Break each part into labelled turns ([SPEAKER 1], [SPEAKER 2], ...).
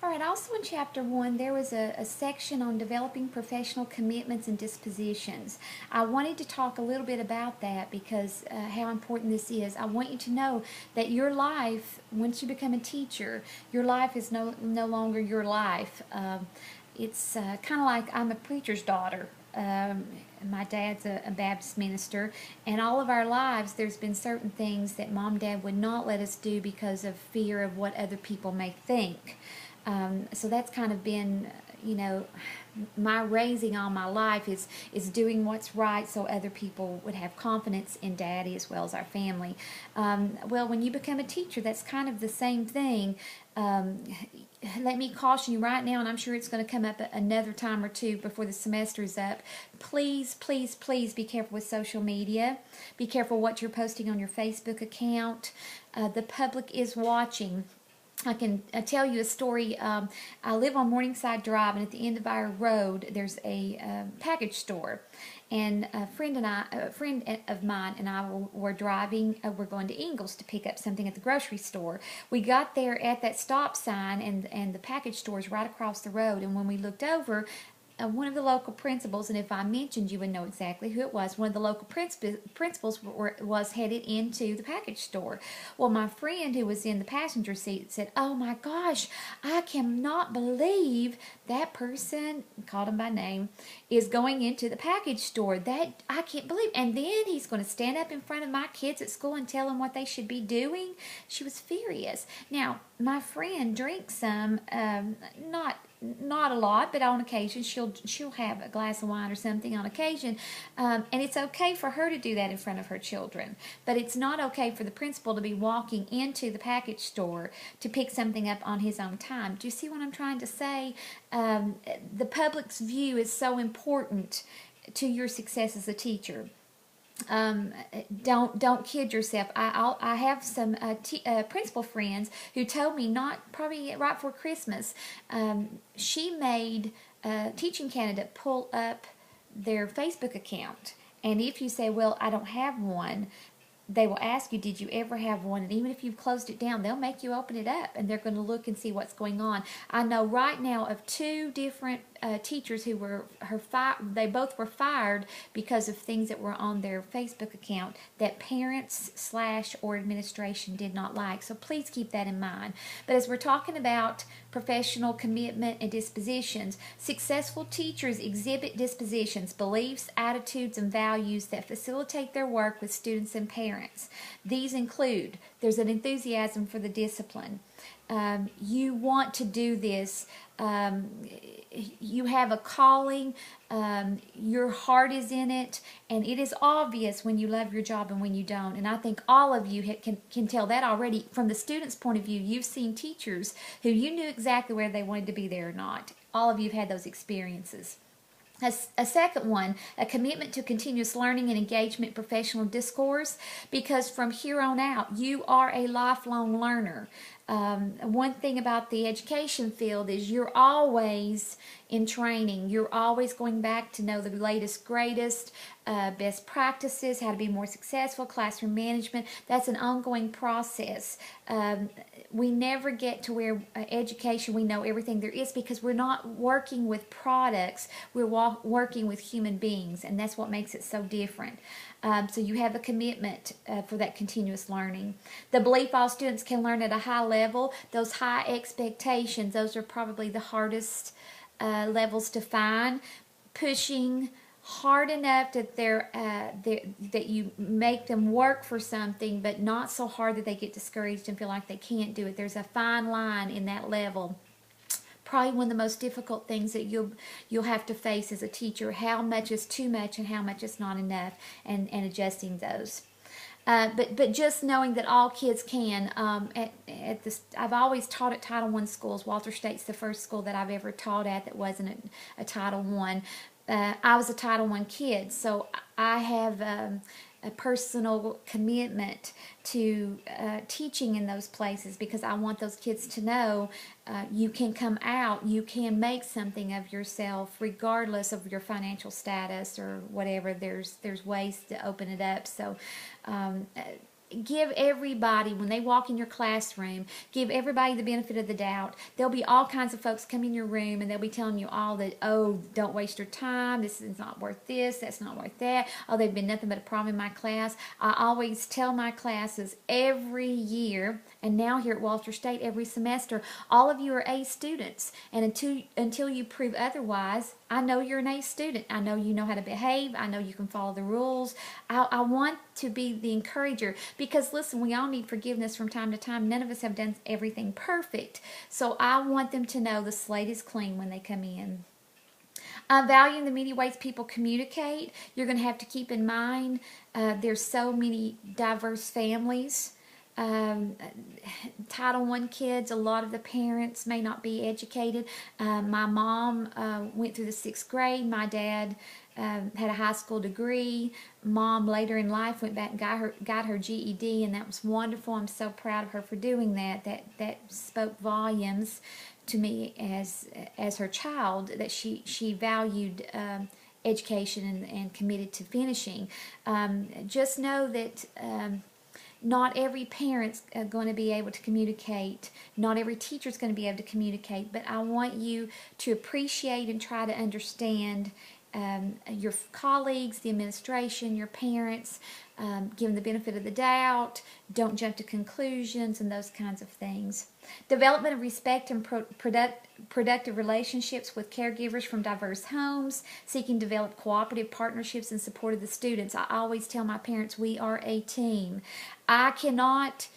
[SPEAKER 1] All right, also in Chapter 1, there was a section on developing professional commitments and dispositions. I wanted to talk a little bit about that because how important this is. I want you to know that your life, once you become a teacher, your life is no longer your life. It's kind of like I'm a preacher's daughter. My dad's a Baptist minister, and all of our lives there's been certain things that mom and dad would not let us do because of fear of what other people may think. So that's kind of been, my raising all my life is doing what's right so other people would have confidence in Daddy as well as our family. Well, when you become a teacher, that's kind of the same thing. Let me caution you right now, and I'm sure it's going to come up another time or two before the semester is up. Please, please, please be careful with social media. Be careful what you're posting on your Facebook account. The public is watching. I can tell you a story. I live on Morningside Drive, and at the end of our road, there's a package store. And a friend of mine and I were driving. We're going to Ingles to pick up something at the grocery store. We got there at that stop sign, and the package store is right across the road. And when we looked over, one of the local principals, and if I mentioned, you would know exactly who it was. One of the local principals was headed into the package store. Well, my friend who was in the passenger seat said, "Oh my gosh, I cannot believe that person," called him by name, "is going into the package store. That I can't believe. And then he's going to stand up in front of my kids at school and tell them what they should be doing." She was furious. Now, my friend drinks some, not a lot, but on occasion she'll have a glass of wine or something on occasion, and it's okay for her to do that in front of her children. But it's not okay for the principal to be walking into the package store to pick something up on his own time. Do you see what I'm trying to say? The public's view is so important to your success as a teacher. Don't kid yourself. I have some principal friends who told me, not probably right before Christmas, she made Teaching Canada pull up their Facebook account, and if you say, "Well, I don't have one," they will ask you, "Did you ever have one?" And even if you've closed it down, they'll make you open it up, and they're going to look and see what's going on. I know right now of two different teachers who were they both were fired because of things that were on their Facebook account that parents / or administration did not like. So please keep that in mind. But as we're talking about professional commitment and dispositions, successful teachers exhibit dispositions, beliefs, attitudes, and values that facilitate their work with students and parents. These include, there's an enthusiasm for the discipline. You want to do this. You have a calling. Your heart is in it, and it is obvious when you love your job and when you don't. And I think all of you can tell that already. From the student's point of view, you've seen teachers who you knew exactly whether they wanted to be there or not. All of you have had those experiences. A second one, a commitment to continuous learning and engagement in professional discourse, because from here on out, you are a lifelong learner. One thing about the education field is you're always in training. You're always going back to know the latest, greatest, best practices, how to be more successful, classroom management. That's an ongoing process. We never get to where education, we know everything there is, because we're not working with products. We're working with human beings, and that's what makes it so different. So you have a commitment for that continuous learning. The belief all students can learn at a high level. Those high expectations, those are probably the hardest levels to find. Pushing hard enough that that you make them work for something, but not so hard that they get discouraged and feel like they can't do it. There's a fine line in that level. Probably one of the most difficult things that you'll have to face as a teacher: how much is too much and how much is not enough, and adjusting those. But just knowing that all kids can. I've always taught at Title I schools. Walter State's the first school that I've ever taught at that wasn't a Title I. I was a Title I kid, so I have a personal commitment to teaching in those places, because I want those kids to know you can come out, you can make something of yourself regardless of your financial status or whatever. There's ways to open it up. So give everybody, when they walk in your classroom, give everybody the benefit of the doubt. There'll be all kinds of folks come in your room and they'll be telling you all that, oh, don't waste your time, this is not worth this, that's not worth that, oh, they've been nothing but a problem in my class. I always tell my classes every year, and now here at Walter State every semester, all of you are A students, and until you prove otherwise, I know you're an A student. I know you know how to behave. I know you can follow the rules. I want to be the encourager, because listen, we all need forgiveness from time to time. None of us have done everything perfect. So I want them to know the slate is clean when they come in. Valuing the many ways people communicate. You're going to have to keep in mind there's so many diverse families. Title I kids, a lot of the parents may not be educated. My mom went through the 6th grade. My dad had a high school degree. Mom later in life went back and got her GED, and that was wonderful. I'm so proud of her for doing that. That spoke volumes to me as her child, that she valued education and committed to finishing. Just know that not every parent's going to be able to communicate. Not every teacher's going to be able to communicate. But I want you to appreciate and try to understand your colleagues, the administration, your parents. Give them the benefit of the doubt. Don't jump to conclusions and those kinds of things. Development of respect and productive relationships with caregivers from diverse homes. Seeking to develop cooperative partnerships in support of the students. I always tell my parents we are a team. I cannot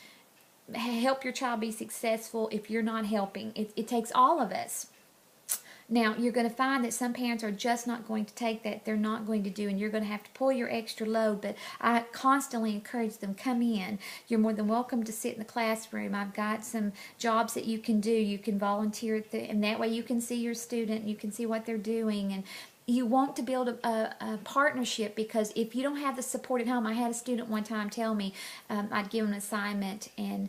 [SPEAKER 1] help your child be successful if you're not helping. It takes all of us. Now, you're going to find that some parents are just not going to take that. They're not going to do, and you're going to have to pull your extra load. But I constantly encourage them, come in. You're more than welcome to sit in the classroom. I've got some jobs that you can do. You can volunteer, and that way you can see your student. You can see what they're doing, and you want to build a partnership, because if you don't have the support at home. I had a student one time tell me, I'd give him an assignment, and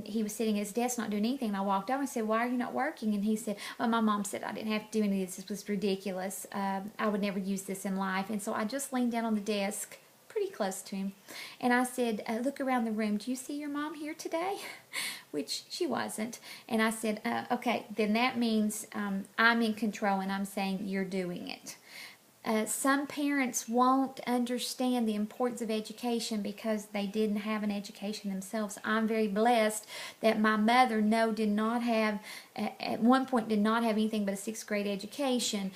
[SPEAKER 1] he was sitting at his desk not doing anything, and I walked over and said, why are you not working? And he said, well, my mom said I didn't have to do any of this. This was ridiculous. I would never use this in life. And so I just leaned down on the desk pretty close to him, and I said, look around the room. Do you see your mom here today? Which she wasn't. And I said, okay, then that means I'm in control, and I'm saying you're doing it. Some parents won't understand the importance of education because they didn't have an education themselves. I'm very blessed that my mother, did not have, at one point did not have anything but a 6th grade education,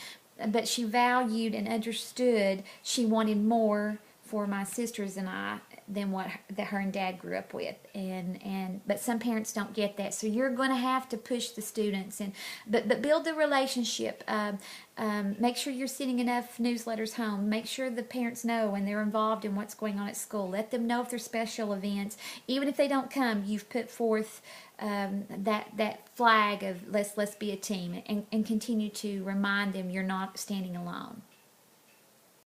[SPEAKER 1] but she valued and understood. She wanted more for my sisters and I than what her and Dad grew up with, but some parents don't get that. So you're going to have to push the students, but build the relationship. Make sure you're sending enough newsletters home. Make sure the parents know when they're involved in what's going on at school. Let them know if there's special events. Even if they don't come, you've put forth that flag of let's be a team, and continue to remind them you're not standing alone.